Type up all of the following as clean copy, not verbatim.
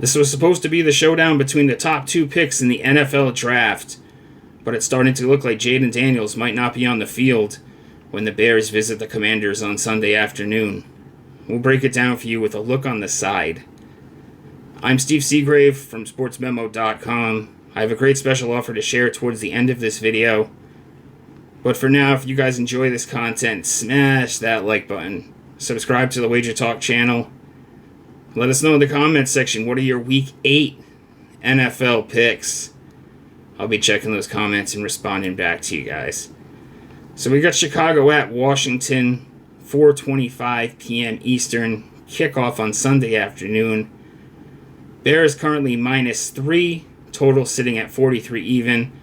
This was supposed to be the showdown between the top two picks in the NFL draft, but it's starting to look like Jaden Daniels might not be on the field when the Bears visit the Commanders on Sunday afternoon. We'll break it down for you with a look on the side. I'm Steve Seagrave from SportsMemo.com. I have a great special offer to share towards the end of this video. But for now, if you guys enjoy this content, smash that like button. Subscribe to the Wager Talk channel. Let us know in the comments section, what are your Week 8 NFL picks? I'll be checking those comments and responding back to you guys. So we got Chicago at Washington, 4:25 p.m. Eastern. Kickoff on Sunday afternoon. Bears currently -3. Total sitting at 43 even.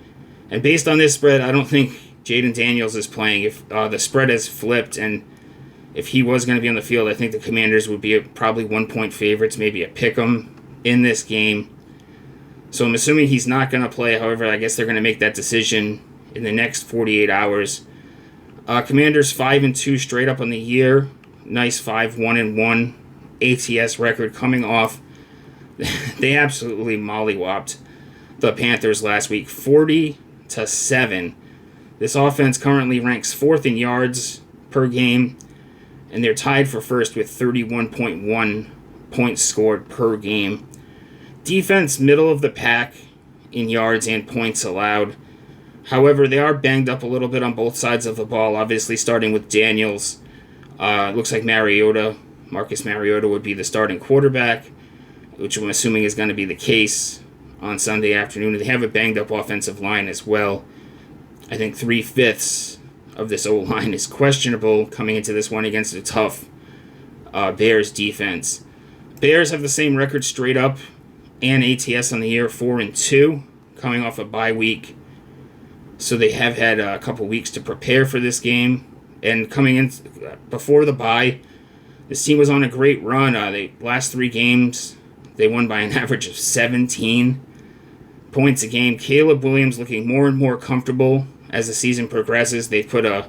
And based on this spread, I don't think Jaden Daniels is playing. If the spread has flipped and if he was going to be on the field, I think the Commanders would be probably 1-point favorites, maybe a pick 'em in this game. So I'm assuming he's not going to play. However, I guess they're going to make that decision in the next 48 hours. Commanders 5-2 straight up on the year. Nice 5-1-1 ATS record coming off. They absolutely mollywopped the Panthers last week, 40-7. This offense currently ranks 4th in yards per game, and they're tied for first with 31.1 points scored per game. Defense, middle of the pack in yards and points allowed. However, they are banged up a little bit on both sides of the ball, obviously starting with Daniels. It looks like Marcus Mariota would be the starting quarterback, which I'm assuming is going to be the case on Sunday afternoon. They have a banged up offensive line as well. I think 3/5 of this O-line is questionable coming into this one against a tough Bears defense. Bears have the same record straight up and ATS on the year, 4-2, coming off a bye week. So they have had a couple weeks to prepare for this game. And coming in before the bye, this team was on a great run. The last 3 games, they won by an average of 17 points a game. Caleb Williams looking more and more comfortable as the season progresses. They've put a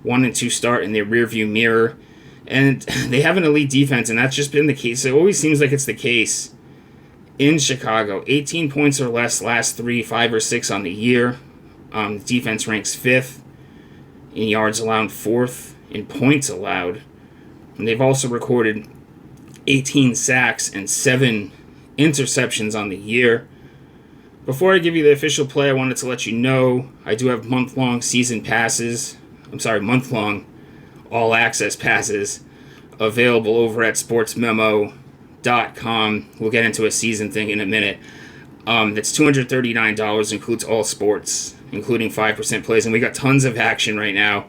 1-2 start in their rearview mirror. And they have an elite defense, and that's just been the case. It always seems like it's the case in Chicago. 18 points or less last 3, 5 or 6 on the year. The defense ranks 5th in yards allowed, 4th in points allowed. And they've also recorded 18 sacks and 7 interceptions on the year. Before I give you the official play, I wanted to let you know I do have month-long all-access passes available over at SportsMemo.com. We'll get into a season thing in a minute. That's $239, includes all sports, including 5% plays. And we got tons of action right now.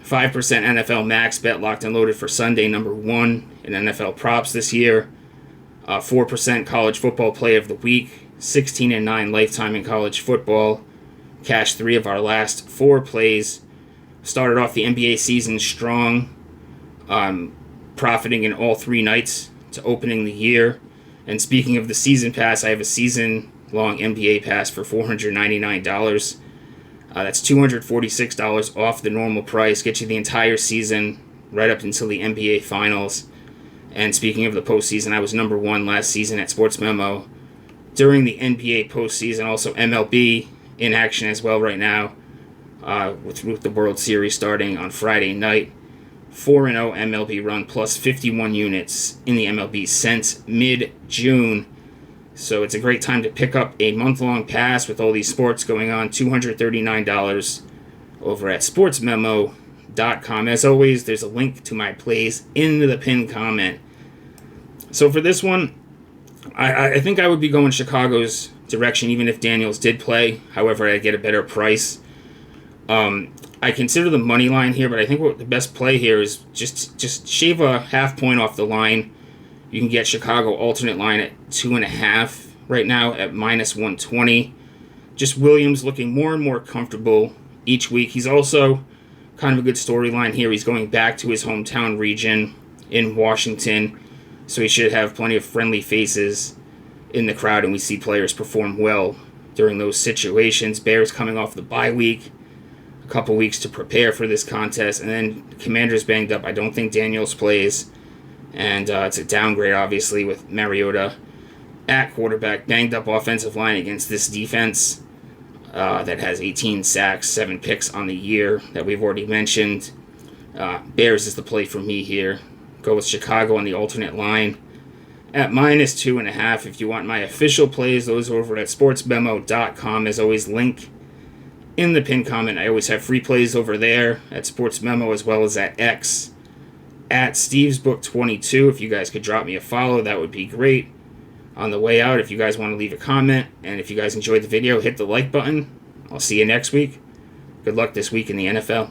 5% NFL max bet locked and loaded for Sunday, number 1 in NFL props this year. 4% college football play of the week. 16-9 lifetime in college football. Cashed 3 of our last 4 plays. Started off the NBA season strong, profiting in all 3 nights to opening the year. And speaking of the season pass, I have a season-long NBA pass for $499. That's $246 off the normal price. Get you the entire season right up until the NBA Finals. And speaking of the postseason, I was number 1 last season at Sports Memo during the NBA postseason. Also MLB in action as well right now with the World Series starting on Friday night. 4-0 MLB run plus 51 units in the MLB since mid-June. So it's a great time to pick up a month-long pass with all these sports going on. $239 over at SportsMemo.com. As always, there's a link to my plays in the pinned comment. So for this one, I think I would be going Chicago's direction even if Daniels did play. However, I'd get a better price. I consider the money line here, but I think the best play here is just shave a half point off the line. You can get Chicago alternate line at 2.5 right now at -120. Just Williams looking more and more comfortable each week. He's also kind of a good storyline here. He's going back to his hometown region in Washington, so he should have plenty of friendly faces in the crowd, and we see players perform well during those situations. Bears coming off the bye week, a couple weeks to prepare for this contest, and then Commanders banged up. I don't think Daniels plays, and it's a downgrade, obviously, with Mariota at quarterback, banged up offensive line against this defense that has 18 sacks, 7 picks on the year that we've already mentioned. Bears is the play for me here. Go with Chicago on the alternate line at -2.5. If you want my official plays, those are over at sportsmemo.com. As always, link in the pinned comment. I always have free plays over there at SportsMemo as well as at X at StevesBook22. If you guys could drop me a follow, that would be great. On the way out, if you guys want to leave a comment, and if you guys enjoyed the video, hit the like button. I'll see you next week. Good luck this week in the NFL.